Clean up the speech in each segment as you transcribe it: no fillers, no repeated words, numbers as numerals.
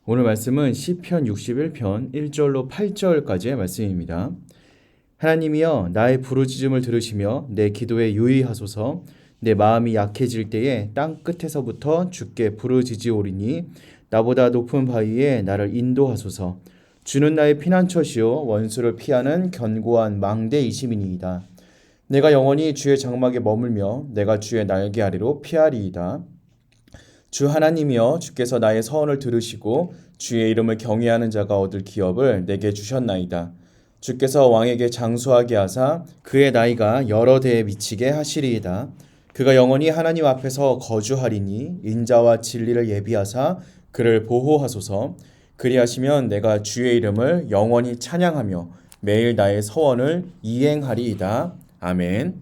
오늘 말씀은 시편 61편 1절로 8절까지의 말씀입니다. 하나님이여 나의 부르짖음을 들으시며 내 기도에 유의하소서. 내 마음이 약해질 때에 땅 끝에서부터 주께 부르짖으오리니 나보다 높은 바위에 나를 인도하소서. 주는 나의 피난처시요 원수를 피하는 견고한 망대이심이니이다. 내가 영원히 주의 장막에 머물며 내가 주의 날개 아래로 피하리이다. 주 하나님이여 주께서 나의 서원을 들으시고 주의 이름을 경외하는 자가 얻을 기업을 내게 주셨나이다. 주께서 왕에게 장수하게 하사 그의 나이가 여러 대에 미치게 하시리이다. 그가 영원히 하나님 앞에서 거주하리니 인자와 진리를 예비하사 그를 보호하소서. 그리하시면 내가 주의 이름을 영원히 찬양하며 매일 나의 서원을 이행하리이다. 아멘.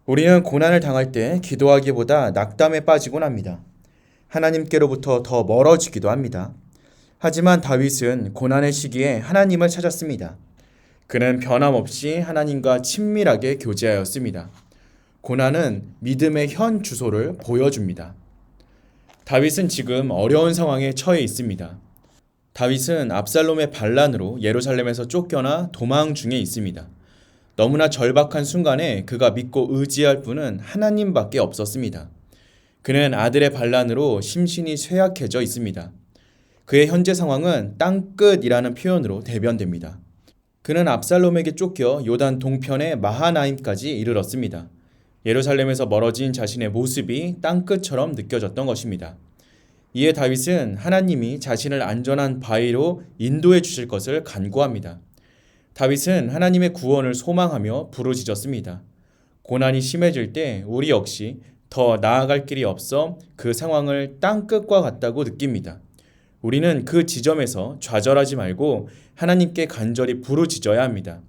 우리는 고난을 당할 때 기도하기보다 낙담에 빠지곤 합니다. 하나님께로부터 더 멀어지기도 합니다. 하지만 다윗은 고난의 시기에 하나님을 찾았습니다. 그는 변함없이 하나님과 친밀하게 교제하였습니다. 고난은 믿음의 현 주소를 보여줍니다. 다윗은 지금 어려운 상황에 처해 있습니다. 다윗은 압살롬의 반란으로 예루살렘에서 쫓겨나 도망 중에 있습니다. 너무나 절박한 순간에 그가 믿고 의지할 분은 하나님밖에 없었습니다. 그는 아들의 반란으로 심신이 쇠약해져 있습니다. 그의 현재 상황은 땅끝이라는 표현으로 대변됩니다. 그는 압살롬에게 쫓겨 요단 동편의 마하나임까지 이르렀습니다. 예루살렘에서 멀어진 자신의 모습이 땅끝처럼 느껴졌던 것입니다. 이에 다윗은 하나님이 자신을 안전한 바위로 인도해 주실 것을 간구합니다. 다윗은 하나님의 구원을 소망하며 부르짖었습니다. 고난이 심해질 때 우리 역시 더 나아갈 길이 없어 그 상황을 땅끝과 같다고 느낍니다. 우리는 그 지점에서 좌절하지 말고 하나님께 간절히 부르짖어야 합니다.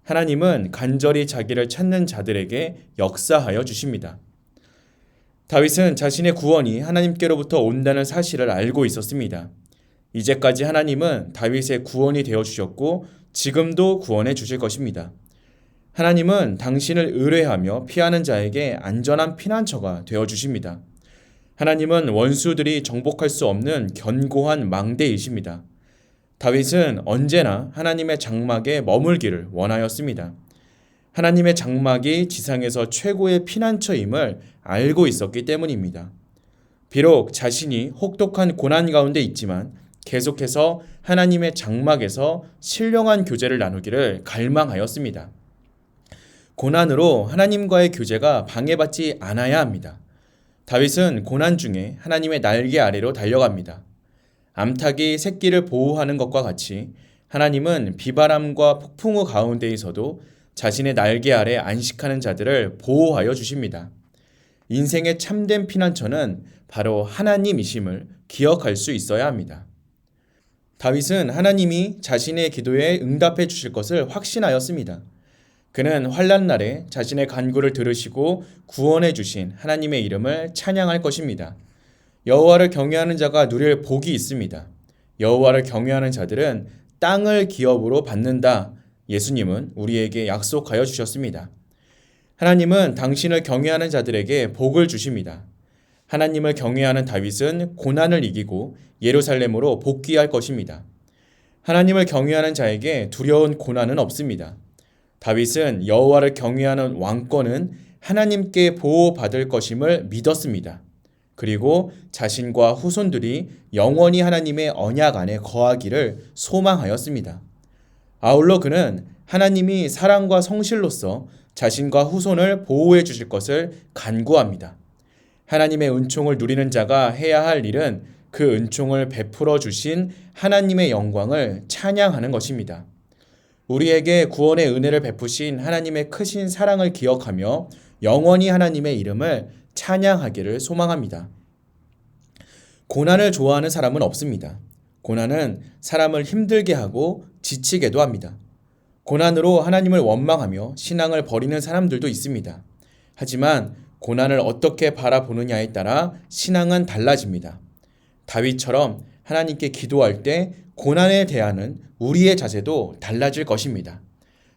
하나님은 간절히 자기를 찾는 자들에게 역사하여 주십니다. 다윗은 자신의 구원이 하나님께로부터 온다는 사실을 알고 있었습니다. 이제까지 하나님은 다윗의 구원이 되어 주셨고 지금도 구원해 주실 것입니다. 하나님은 당신을 의뢰하며 피하는 자에게 안전한 피난처가 되어 주십니다. 하나님은 원수들이 정복할 수 없는 견고한 망대이십니다. 다윗은 언제나 하나님의 장막에 머물기를 원하였습니다. 하나님의 장막이 지상에서 최고의 피난처임을 알고 있었기 때문입니다. 비록 자신이 혹독한 고난 가운데 있지만 계속해서 하나님의 장막에서 신령한 교제를 나누기를 갈망하였습니다. 고난으로 하나님과의 교제가 방해받지 않아야 합니다. 다윗은 고난 중에 하나님의 날개 아래로 달려갑니다. 암탉이 새끼를 보호하는 것과 같이 하나님은 비바람과 폭풍우 가운데에서도 자신의 날개 아래 안식하는 자들을 보호하여 주십니다. 인생의 참된 피난처는 바로 하나님이심을 기억할 수 있어야 합니다. 다윗은 하나님이 자신의 기도에 응답해 주실 것을 확신하였습니다. 그는 환난 날에 자신의 간구를 들으시고 구원해 주신 하나님의 이름을 찬양할 것입니다. 여호와를 경외하는 자가 누릴 복이 있습니다. 여호와를 경외하는 자들은 땅을 기업으로 받는다. 예수님은 우리에게 약속하여 주셨습니다. 하나님은 당신을 경외하는 자들에게 복을 주십니다. 하나님을 경외하는 다윗은 고난을 이기고 예루살렘으로 복귀할 것입니다. 하나님을 경외하는 자에게 두려운 고난은 없습니다. 다윗은 여호와를 경외하는 왕권은 하나님께 보호받을 것임을 믿었습니다. 그리고 자신과 후손들이 영원히 하나님의 언약 안에 거하기를 소망하였습니다. 아울러 그는 하나님이 사랑과 성실로서 자신과 후손을 보호해 주실 것을 간구합니다. 하나님의 은총을 누리는 자가 해야 할 일은 그 은총을 베풀어 주신 하나님의 영광을 찬양하는 것입니다. 우리에게 구원의 은혜를 베푸신 하나님의 크신 사랑을 기억하며 영원히 하나님의 이름을 찬양하기를 소망합니다. 고난을 좋아하는 사람은 없습니다. 고난은 사람을 힘들게 하고 지치게도 합니다. 고난으로 하나님을 원망하며 신앙을 버리는 사람들도 있습니다. 하지만 고난을 어떻게 바라보느냐에 따라 신앙은 달라집니다. 다윗처럼 하나님께 기도할 때 고난에 대하는 우리의 자세도 달라질 것입니다.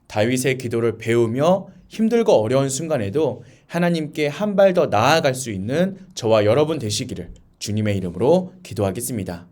다윗의 기도를 배우며 힘들고 어려운 순간에도 하나님께 한 발 더 나아갈 수 있는 저와 여러분 되시기를 주님의 이름으로 기도하겠습니다.